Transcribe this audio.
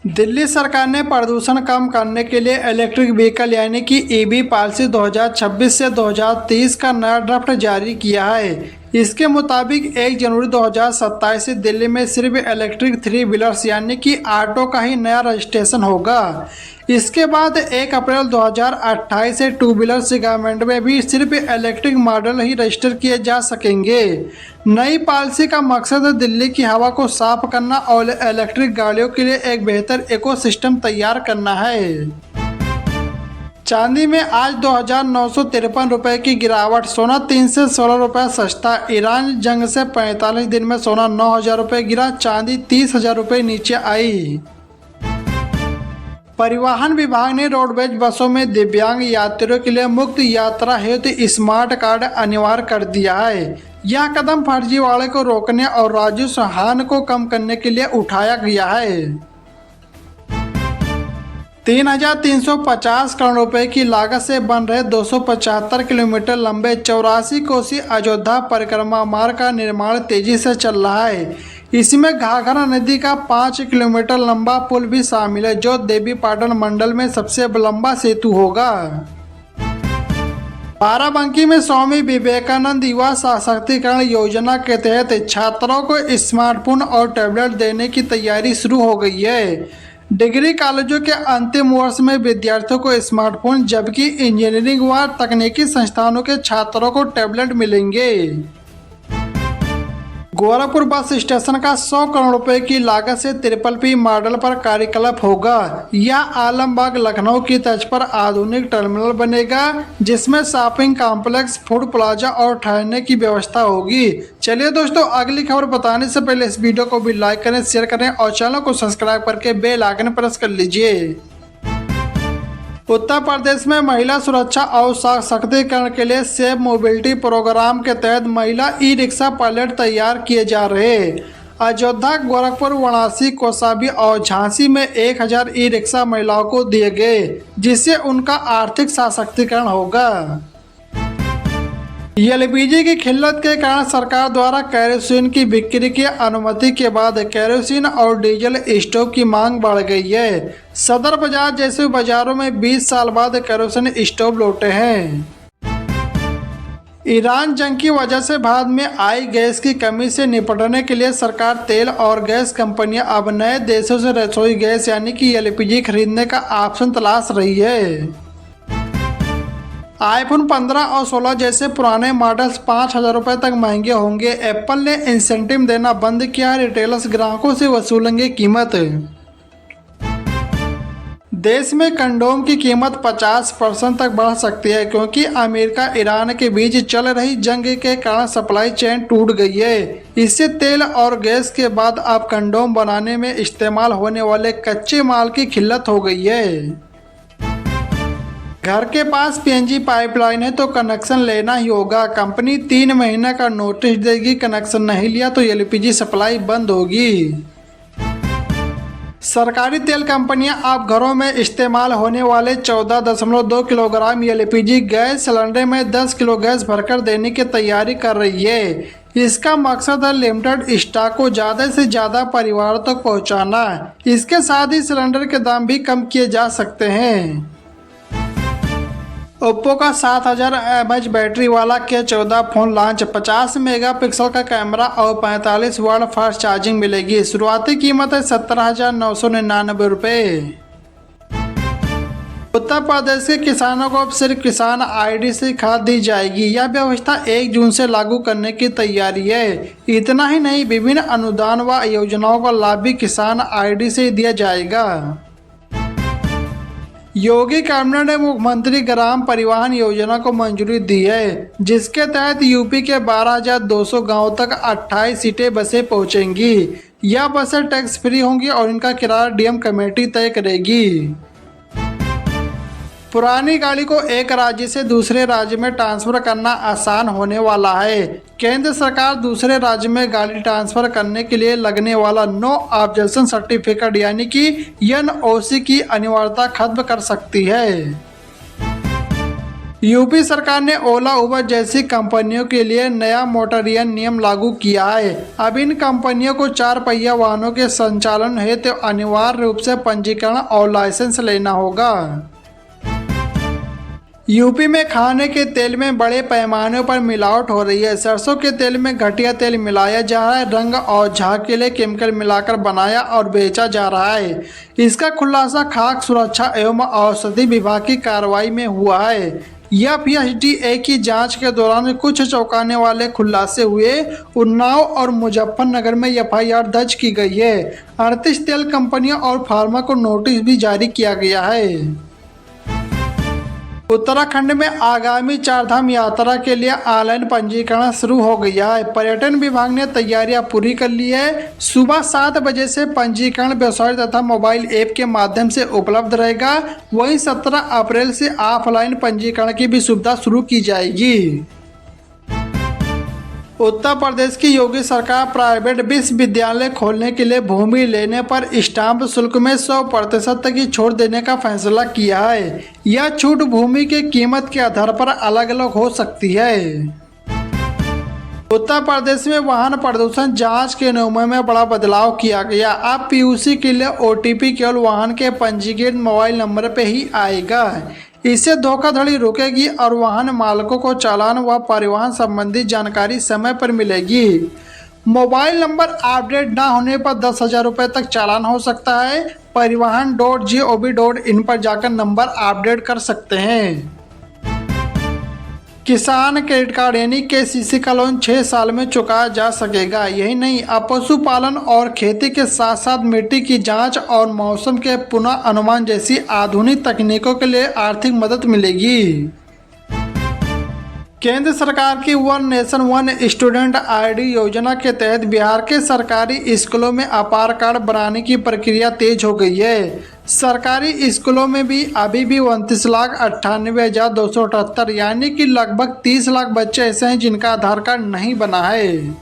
दिल्ली सरकार ने प्रदूषण कम करने के लिए इलेक्ट्रिक व्हीकल यानी कि ईवी पॉलिसी 2026 से 2030 का नया ड्राफ्ट जारी किया है। इसके मुताबिक 1 जनवरी 2027 से दिल्ली में सिर्फ इलेक्ट्रिक थ्री व्हीलर्स यानी कि ऑटो का ही नया रजिस्ट्रेशन होगा। इसके बाद 1 अप्रैल 2028 से टू व्हीलर सेगमेंट में भी सिर्फ इलेक्ट्रिक मॉडल ही रजिस्टर किए जा सकेंगे। नई पॉलिसी का मकसद दिल्ली की हवा को साफ करना और इलेक्ट्रिक गाड़ियों के लिए एक बेहतर इकोसिस्टम तैयार करना है। चांदी में आज 2,953 रुपये की गिरावट। सोना 3 से 16 रुपये सस्ता। ईरान जंग से 45 दिन में सोना 9,000 रुपये गिरा। चांदी 30,000 रुपये नीचे आई। परिवहन विभाग ने रोडवेज बसों में दिव्यांग यात्रियों के लिए मुफ्त यात्रा हेतु स्मार्ट कार्ड अनिवार्य कर दिया है। यह कदम फर्जीवाड़े को रोकने और राजस्व हानि को कम करने के लिए उठाया गया है। 3,350 करोड़ रुपए की लागत से बन रहे 275 किलोमीटर लंबे 84 कोसी अयोध्या परिक्रमा मार्ग का निर्माण तेजी से चल रहा है। इसमें घाघरा नदी का 5 किलोमीटर लंबा पुल भी शामिल है, जो देवीपाटन मंडल में सबसे लंबा सेतु होगा। बाराबंकी में स्वामी विवेकानंद युवा सशक्तिकरण योजना के तहत छात्रों को स्मार्टफोन और टैबलेट देने की तैयारी शुरू हो गई है। डिग्री कॉलेजों के अंतिम वर्ष में विद्यार्थियों को स्मार्टफोन, जबकि इंजीनियरिंग व तकनीकी संस्थानों के छात्रों को टैबलेट मिलेंगे। गोरखपुर बस स्टेशन का 100 करोड़ रुपए की लागत से ट्रिपल-पी मॉडल पर कार्यकलाप होगा। यह आलमबाग लखनऊ की तर्ज पर आधुनिक टर्मिनल बनेगा, जिसमें शॉपिंग कॉम्प्लेक्स, फूड प्लाजा और ठहरने की व्यवस्था होगी। चलिए दोस्तों, अगली खबर बताने से पहले इस वीडियो को भी लाइक करें, शेयर करें और चैनल को सब्सक्राइब करके बेल आइकन प्रेस कर लीजिए। उत्तर प्रदेश में महिला सुरक्षा और सशक्तिकरण के लिए सेफ मोबिलिटी प्रोग्राम के तहत महिला ई रिक्शा पायलट तैयार किए जा रहे हैं। अयोध्या, गोरखपुर, वाराणसी, कौशाम्बी और झांसी में 1,000 ई रिक्शा महिलाओं को दिए गए, जिससे उनका आर्थिक सशक्तिकरण होगा। एलपीजी की किल्लत के कारण सरकार द्वारा केरोसिन की बिक्री की अनुमति के बाद केरोसिन और डीजल स्टोव की मांग बढ़ गई है। सदर बाजार जैसे बाजारों में 20 साल बाद केरोसिन स्टोव लौटे हैं। ईरान जंग की वजह से भारत में आई गैस की कमी से निपटने के लिए सरकार तेल और गैस कंपनियां अब नए देशों से रसोई गैस यानी कि एलपीजी खरीदने का ऑप्शन तलाश रही है। आईफोन 15 और 16 जैसे पुराने मॉडल्स 5,000 रुपये तक महंगे होंगे। एप्पल ने इंसेंटिव देना बंद किया। रिटेलर्स ग्राहकों से वसूलेंगे कीमत। देश में कंडोम की कीमत 50% तक बढ़ सकती है, क्योंकि अमेरिका ईरान के बीच चल रही जंग के कारण सप्लाई चेन टूट गई है। इससे तेल और गैस के बाद अब कंडोम बनाने में इस्तेमाल होने वाले कच्चे माल की किल्लत हो गई है। घर के पास पीएनजी पाइपलाइन है तो कनेक्शन लेना ही होगा। कंपनी 3 महीने का नोटिस देगी। कनेक्शन नहीं लिया तो एलपीजी सप्लाई बंद होगी। सरकारी तेल कंपनियां अब घरों में इस्तेमाल होने वाले 14.2 किलोग्राम एलपीजी गैस सिलेंडर में 10 किलो गैस भरकर देने की तैयारी कर रही है। इसका मकसद है लिमिटेड स्टॉक को ज़्यादा से ज़्यादा परिवारों तक पहुंचाना। इसके साथ ही सिलेंडर के दाम भी कम किए जा सकते हैं। ओप्पो का 7,000 mAh बैटरी वाला K14 फोन लॉन्च। 50 मेगापिक्सल का कैमरा और 45 वाट फास्ट चार्जिंग मिलेगी। शुरुआती कीमत है 17,999 रुपये। उत्तर प्रदेश के किसानों को अब सिर्फ किसान आईडी से खाद दी जाएगी। यह व्यवस्था 1 जून से लागू करने की तैयारी है। इतना ही नहीं, विभिन्न अनुदान व योजनाओं का लाभ भी किसान आईडी से दिया जाएगा। योगी कैबिनेट ने मुख्यमंत्री ग्राम परिवहन योजना को मंजूरी दी है, जिसके तहत यूपी के 12,200 गांवों तक 28 सीटें बसें पहुंचेंगी। यह बसें टैक्स फ्री होंगी और इनका किराया डीएम कमेटी तय करेगी। पुरानी गाड़ी को एक राज्य से दूसरे राज्य में ट्रांसफर करना आसान होने वाला है। केंद्र सरकार दूसरे राज्य में गाड़ी ट्रांसफर करने के लिए लगने वाला नो ऑब्जेक्शन सर्टिफिकेट यानी कि एनओसी की अनिवार्यता खत्म कर सकती है। यूपी सरकार ने ओला उबर जैसी कंपनियों के लिए नया मोटरयान नियम लागू किया है। अब इन कंपनियों को 4 पहिया वाहनों के संचालन हेतु अनिवार्य रूप से पंजीकरण और लाइसेंस लेना होगा। यूपी में खाने के तेल में बड़े पैमाने पर मिलावट हो रही है। सरसों के तेल में घटिया तेल मिलाया जा रहा है, रंग और झाग के लिए केमिकल मिलाकर बनाया और बेचा जा रहा है। इसका खुलासा खाद्य सुरक्षा एवं औषधि विभाग की कार्रवाई में हुआ है। एफएसडीए की जांच के दौरान कुछ चौंकाने वाले खुलासे हुए। उन्नाव और मुजफ्फरनगर में एफआईआर दर्ज की गई है। 38 तेल कंपनियों और फार्मा को नोटिस भी जारी किया गया है। उत्तराखंड में आगामी चारधाम यात्रा के लिए ऑनलाइन पंजीकरण शुरू हो गया है। पर्यटन विभाग ने तैयारियां पूरी कर ली है। सुबह 7 बजे से पंजीकरण वेबसाइट तथा मोबाइल ऐप के माध्यम से उपलब्ध रहेगा। वहीं 17 अप्रैल से ऑफलाइन पंजीकरण की भी सुविधा शुरू की जाएगी। उत्तर प्रदेश की योगी सरकार प्राइवेट विश्वविद्यालय खोलने के लिए भूमि लेने पर स्टाम्प शुल्क में 100% तक की छूट देने का फैसला किया है। यह छूट भूमि की कीमत के आधार पर अलग अलग हो सकती है। उत्तर प्रदेश में वाहन प्रदूषण जांच के नियमों में बड़ा बदलाव किया गया। अब पीयूसी के लिए ओटीपी केवल वाहन के पंजीकृत मोबाइल नंबर पर ही आएगा। इससे धोखाधड़ी रुकेगी और वाहन मालिकों को चालान व परिवहन संबंधी जानकारी समय पर मिलेगी। मोबाइल नंबर अपडेट न होने पर 10,000 रुपये तक चालान हो सकता है। परिवहन.gov.in पर जाकर नंबर अपडेट कर सकते हैं। किसान क्रेडिट कार्ड यानी केसीसी का लोन 6 साल में चुकाया जा सकेगा। यही नहीं, अब पशुपालन और खेती के साथ साथ मिट्टी की जांच और मौसम के पुनः अनुमान जैसी आधुनिक तकनीकों के लिए आर्थिक मदद मिलेगी। केंद्र सरकार की one nation one student ID योजना के तहत बिहार के सरकारी स्कूलों में आधार कार्ड बनाने की प्रक्रिया तेज हो गई है। सरकारी स्कूलों में भी अभी भी 29,98,278 यानी कि लगभग 30 लाख बच्चे ऐसे हैं जिनका आधार कार्ड नहीं बना है।